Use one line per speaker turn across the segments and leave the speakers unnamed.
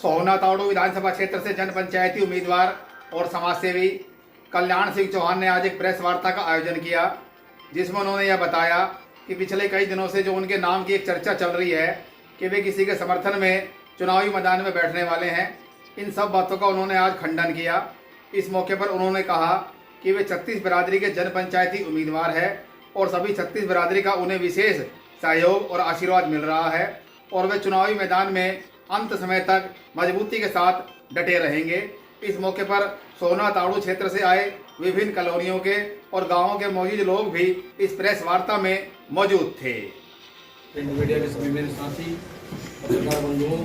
सोहना तावड़ू विधानसभा क्षेत्र से जन पंचायती उम्मीदवार और समाजसेवी कल्याण सिंह चौहान ने आज एक प्रेस वार्ता का आयोजन किया, जिसमें उन्होंने यह बताया कि पिछले कई दिनों से जो उनके नाम की एक चर्चा चल रही है कि वे किसी के समर्थन में चुनावी मैदान में बैठने वाले हैं, इन सब बातों का उन्होंने आज खंडन किया। इस मौके पर उन्होंने कहा कि वे 36 बिरादरी के जन पंचायती उम्मीदवार है और सभी 36 बिरादरी का उन्हें विशेष सहयोग और आशीर्वाद मिल रहा है और वे चुनावी मैदान में अंत समय तक मजबूती के साथ डटे रहेंगे। इस मौके पर सोहना तावड़ू क्षेत्र से आए विभिन्न कॉलोनियों के और गांवों के मौजूद लोग भी इस प्रेस वार्ता में मौजूद थे।
मीडिया के सभी मेरे साथी पत्रकार बंधुओं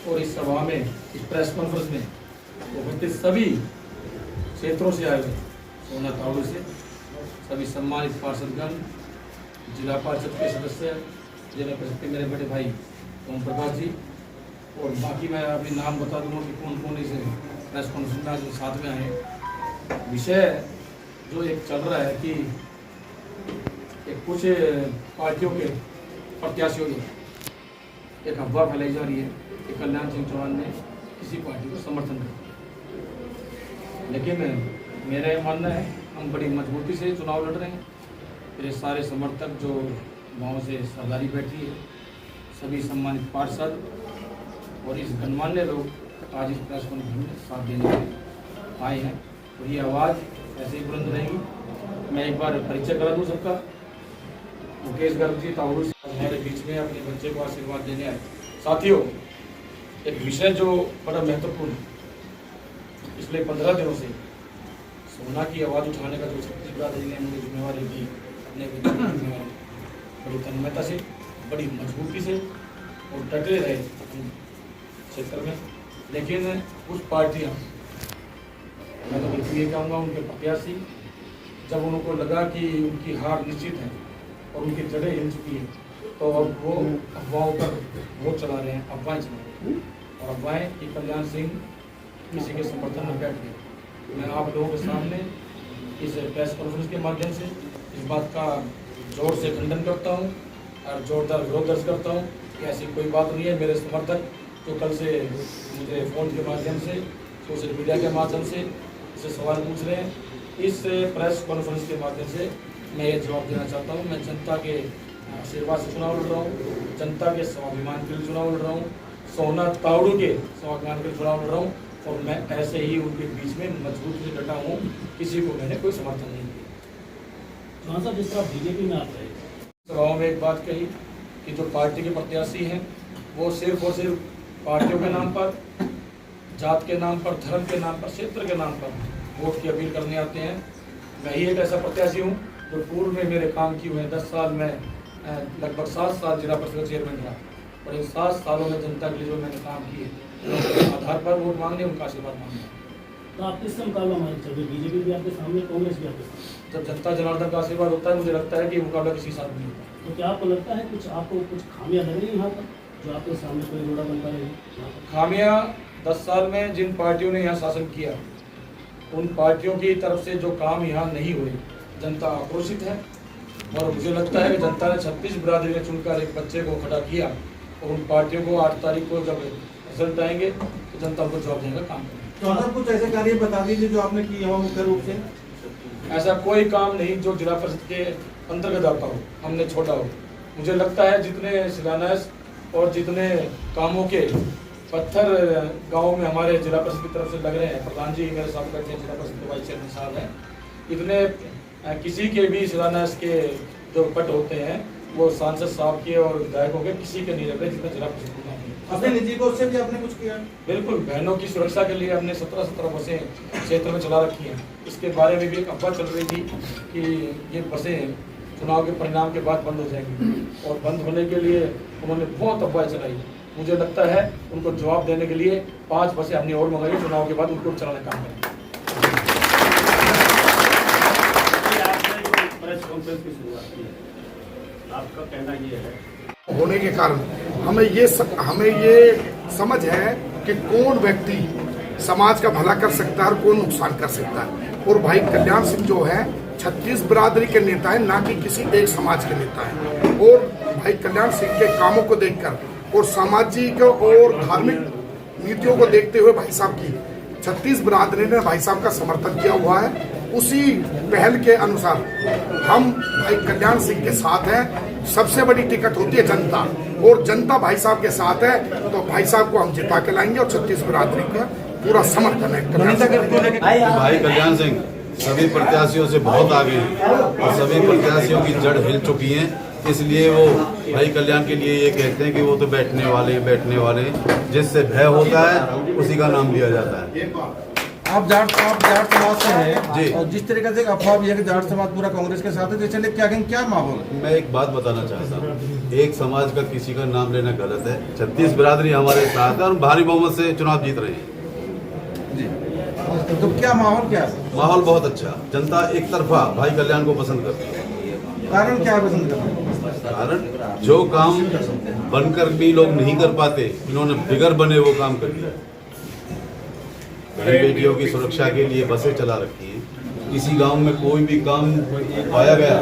और इस सभा में, इस प्रेस कॉन्फ्रेंस में उपस्थित सभी क्षेत्रों से आए हुए सोहना तावड़ू से सभी सम्मानित पार्षदगण, जिला परिषद के सदस्य, जिला परिषद के मेरे बड़े भाई ओम प्रकाश जी, और बाकी मैं अभी नाम बता दूंगा कि कौन कौन इस प्रेस कॉन्फ्रेंस में आज साथ में आए। विषय जो एक चल रहा है कि एक कुछ पार्टियों के प्रत्याशियों ने एक अफवाह फैलाई जा रही है कि कल्याण सिंह चौहान ने किसी पार्टी को समर्थन किया, लेकिन मेरा ये मानना है हम बड़ी मजबूती से चुनाव लड़ रहे हैं। मेरे सारे समर्थक जो गाँव से सरदारी बैठी है, सभी सम्मानित पार्षद और इस गणमान्य लोग आज इस प्रेस कॉन्फ्रेंस में साथ देने के लिए आए हैं और ये आवाज़ ऐसे ही बुलंद रहेगी। मैं एक बार परिचय करा दूँ सबका। मुकेश गर्ग जी तावड़ू से हमारे बीच में अपने बच्चे को आशीर्वाद देने आए। साथियों, एक विषय जो बड़ा महत्वपूर्ण पिछले 15 दिनों से सोहना की आवाज़ उठाने का जो छत्तीसगढ़ ने मुझे जिम्मेवारी दी, अपने जिम्मेवारी बड़ी तन्मयता से, बड़ी मजबूती से और डटे रहे क्षेत्र में। लेकिन कुछ पार्टियां, मैं तो बिल्कुल ये कहूँगा उनके प्रत्याशी, जब उनको लगा कि उनकी हार निश्चित है और उनकी जड़ें हिल चुकी है, तो अब वो अफवाहों पर वोट चला रहे हैं, अफवाहें चला रहे हैं। और अफवाहें कि कल्याण सिंह किसी के समर्थन में बैठ गए। मैं आप लोगों के सामने इस प्रेस कॉन्फ्रेंस के माध्यम से इस बात का जोर से खंडन करता हूँ और जोरदार विरोध दर्ज करता हूँ कि ऐसी कोई बात नहीं है। मेरे समर्थक जो कल से मुझे फ़ोन के माध्यम से, सोशल मीडिया के माध्यम से इससे सवाल पूछ रहे हैं, इस प्रेस कॉन्फ्रेंस के माध्यम से मैं ये जवाब देना चाहता हूँ। मैं जनता के आशीर्वाद से चुनाव लड़ रहा हूँ, जनता के स्वाभिमान के लिए चुनाव लड़ रहा हूँ, सोहना तावड़ू के स्वाभिमान के लिए चुनाव लड़ रहा हूँ और मैं ऐसे ही उनके बीच में मजबूत से डटा हूँ। किसी को मैंने कोई समर्थन नहीं दिया।
हाँ सर, जिस तरह बीजेपी में आते हैं,
सभाओं में एक बात कही कि जो पार्टी के प्रत्याशी हैं वो सिर्फ और सिर्फ पार्टियों के नाम पर, जात के नाम पर, धर्म के नाम पर, क्षेत्र के नाम पर वोट की अपील करने आते हैं। मैं ही एक ऐसा प्रत्याशी हूँ जो पूर्व में मेरे काम किए हुए हैं। 10 साल में लगभग 7 साल जिला परिषद चेयरमैन रहा और इन 7 सालों में जनता के लिए जो मैंने काम किए, उनके आधार पर वोट मांगने, उनका आशीर्वाद मांगने।
तो आप किससे मुकाबला मानते हैं? बीजेपी भी आपके सामने, कांग्रेस भी आपके सामने।
जब जनता जनार्दन का आशीर्वाद होता है, मुझे लगता है कि मुकाबला किसी साथ नहीं होता।
तो क्या आपको लगता है आपको कुछ खामियां लग रही है यहाँ पर, जो आपके सामने कोई रोड़ा बनता रही?
खामियां 10 साल में जिन पार्टियों ने यहाँ शासन किया, उन पार्टियों की तरफ से जो काम यहाँ नहीं हुए, जनता आक्रोशित है। और मुझे लगता है कि जनता ने 36 बिरादरी ने चुनकर एक बच्चे को खड़ा किया और उन पार्टियों को 8 तारीख को जब रिजल्ट आएंगे तो जनता उनको जवाब देने का काम करेगी।
तो अगर कुछ ऐसे कार्य बता दीजिए जो आपने किया हो मुख्य रूप से।
ऐसा कोई काम नहीं जो जिला परिषद के अंतर्गत आता हो, हमने छोड़ा हो। मुझे लगता है जितने शिलान्यास और जितने कामों के पत्थर गांव में हमारे जिला परिषद की तरफ से लग रहे हैं, प्रधान जी मेरे साथ बैठे हैं, जिला परिषद के वाइस चेयरमैन साहब हैं, इतने किसी के भी शिलान्यास के जो पट होते हैं वो सांसद साहब के और विधायकों के किसी के नहीं लग रहे जितना जिला परिषद को।
अपने निजी कोष से भी आपने कुछ किया?
बिल्कुल, बहनों की सुरक्षा के लिए हमने 17 बसें क्षेत्र में चला रखी हैं। इसके बारे में भी एक अफवाह चल रही थी कि ये बसें चुनाव के परिणाम के बाद बंद हो जाएंगी और बंद होने के लिए उन्होंने बहुत अफवाह चलाई। मुझे लगता है उनको जवाब देने के लिए 5 बसें हमने और मंगाई, चुनाव के बाद उनको चलाने का काम करेंगे।
प्रेस कॉन्फ्रेंस की शुरुआत की है, आपका कहना ये है
होने के कारण हमें ये समझ है कि कौन व्यक्ति समाज का भला कर सकता है और कौन नुकसान कर सकता है। और भाई कल्याण सिंह जो है 36 बिरादरी के नेता है, ना कि किसी एक समाज के नेता है। और भाई कल्याण सिंह के कामों को देखकर और सामाजिक और धार्मिक नीतियों को देखते हुए भाई साहब की छत्तीस बिरादरी ने भाई साहब का समर्थन किया हुआ है। उसी पहल के अनुसार हम भाई कल्याण सिंह के साथ हैं। सबसे बड़ी टिकट होती है जनता, और जनता भाई साहब के साथ है, तो भाई साहब को हम जिता के लाएंगे और छत्तीस बिरादरी का पूरा समर्थन है।
भाई कल्याण सिंह सभी प्रत्याशियों से बहुत आगे हैं और सभी प्रत्याशियों की जड़ हिल चुकी हैं, इसलिए वो भाई कल्याण के लिए ये कहते हैं कि वो तो बैठने वाले जिससे भय होता है उसी का नाम लिया जाता है।
आप जाट समाज से हैं
जी।
और जिस तरीके से अफवाह भी है कि जाट समाज पूरा कांग्रेस के साथ है, तो इसलिए क्या माहौल है?
मैं एक बात बताना चाहता हूँ, एक समाज का किसी का नाम लेना गलत है। छत्तीस बिरादरी हमारे साथ है और भारी बहुमत से चुनाव जीत रहे हैं।
तो क्या माहौल क्या है?
माहौल बहुत अच्छा, जनता एक तरफा भाई कल्याण को पसंद करती है।
कारण क्या है पसंद करने?
कारण जो काम बनकर भी लोग नहीं कर पाते, इन्होंने बिगर बने वो काम कर दिया। बहन बेटियों की सुरक्षा के लिए बसें चला रखी है। किसी गांव में कोई भी काम पाया गया,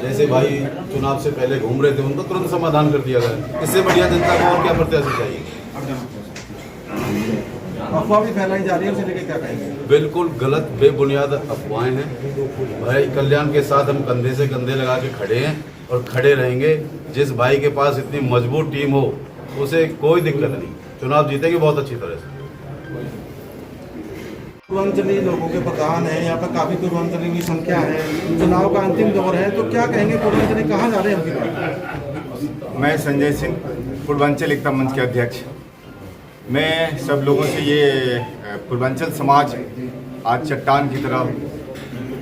जैसे भाई चुनाव से पहले घूम रहे थे, उनको तुरंत समाधान कर दिया गया। इससे बढ़िया जनता को और क्या प्रत्याशी चाहिए?
अफवाह भी फैलाई जा रही है, उसे लेकर क्या कहेंगे?
बिल्कुल गलत बेबुनियाद अफवाहें हैं। भाई कल्याण के साथ हम कंधे से कंधे लगा के खड़े हैं और खड़े रहेंगे। जिस भाई के पास इतनी मजबूत टीम हो उसे कोई दिक्कत नहीं, चुनाव जीतेंगे बहुत अच्छी तरह से।
पूर्वांचली लोगों के प्रधान है, यहाँ पर काफी पूर्वांचली की संख्या है, चुनाव का अंतिम दौर है, तो क्या कहेंगे पूर्वांचली कहाँ जा रहे हैं?
मैं संजय सिंह, पूर्वांचल एकता मंच के अध्यक्ष। मैं सब लोगों से ये पूर्वांचल समाज आज चट्टान की तरह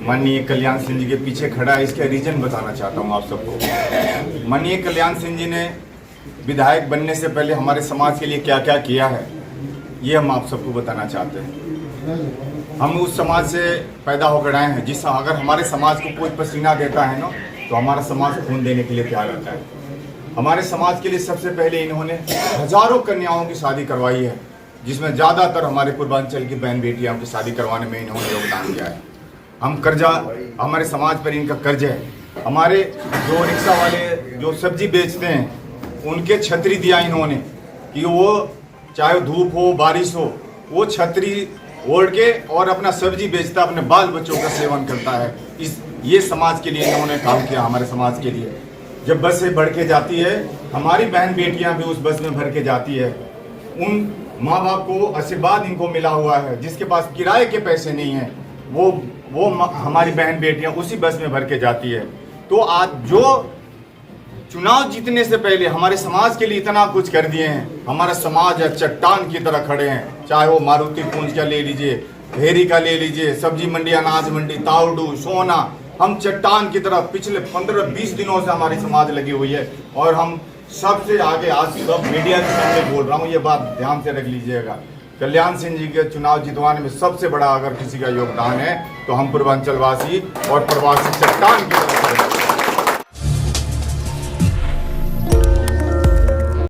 माननीय कल्याण सिंह जी के पीछे खड़ा है, इसके रीजन बताना चाहता हूँ आप सबको। माननीय कल्याण सिंह जी ने विधायक बनने से पहले हमारे समाज के लिए क्या क्या किया है, ये हम आप सबको बताना चाहते हैं। हम उस समाज से पैदा होकर आए हैं जिस अगर हमारे समाज को कोई पसीना देता है ना, तो हमारा समाज खून देने के लिए तैयार रहता है। हमारे समाज के लिए सबसे पहले इन्होंने हजारों कन्याओं की शादी करवाई है, जिसमें ज़्यादातर हमारे पूर्वांचल की बहन बेटियां की शादी करवाने में इन्होंने योगदान दिया है। हम कर्जा, हमारे समाज पर इनका कर्ज है। हमारे जो रिक्शा वाले जो सब्जी बेचते हैं, उनके छतरी दिया इन्होंने कि वो चाहे धूप हो बारिश हो, वो छतरी ओढ़ के और अपना सब्जी बेचता, अपने बाल बच्चों का सेवन करता है। ये समाज के लिए इन्होंने काम किया, हमारे समाज के लिए। जब बस से बढ़ के जाती है, हमारी बहन बेटियां भी उस बस में भर के जाती है। उन माँ बाप को आशीर्वाद इनको मिला हुआ है, जिसके पास किराए के पैसे नहीं है, वो हमारी बहन बेटियां उसी बस में भर के जाती है। तो आज जो चुनाव जीतने से पहले हमारे समाज के लिए इतना कुछ कर दिए हैं, हमारा समाज है चट्टान की तरह खड़े हैं। चाहे वो मारुति कुंज का ले लीजिए, भेरी का ले लीजिए, सब्जी मंडी, अनाज मंडी, ताउडू, सोना, हम चट्टान की तरह पिछले 15-20 दिनों से हमारी समाज लगी हुई है। और हम सबसे आगे आज सब मीडिया के सामने बोल रहा हूँ, ये बात ध्यान से रख लीजिएगा। कल्याण सिंह जी के चुनाव जितवाने में सबसे बड़ा अगर किसी का योगदान है तो हम पूर्वांचल वासी और प्रवासी चट्टान की तरह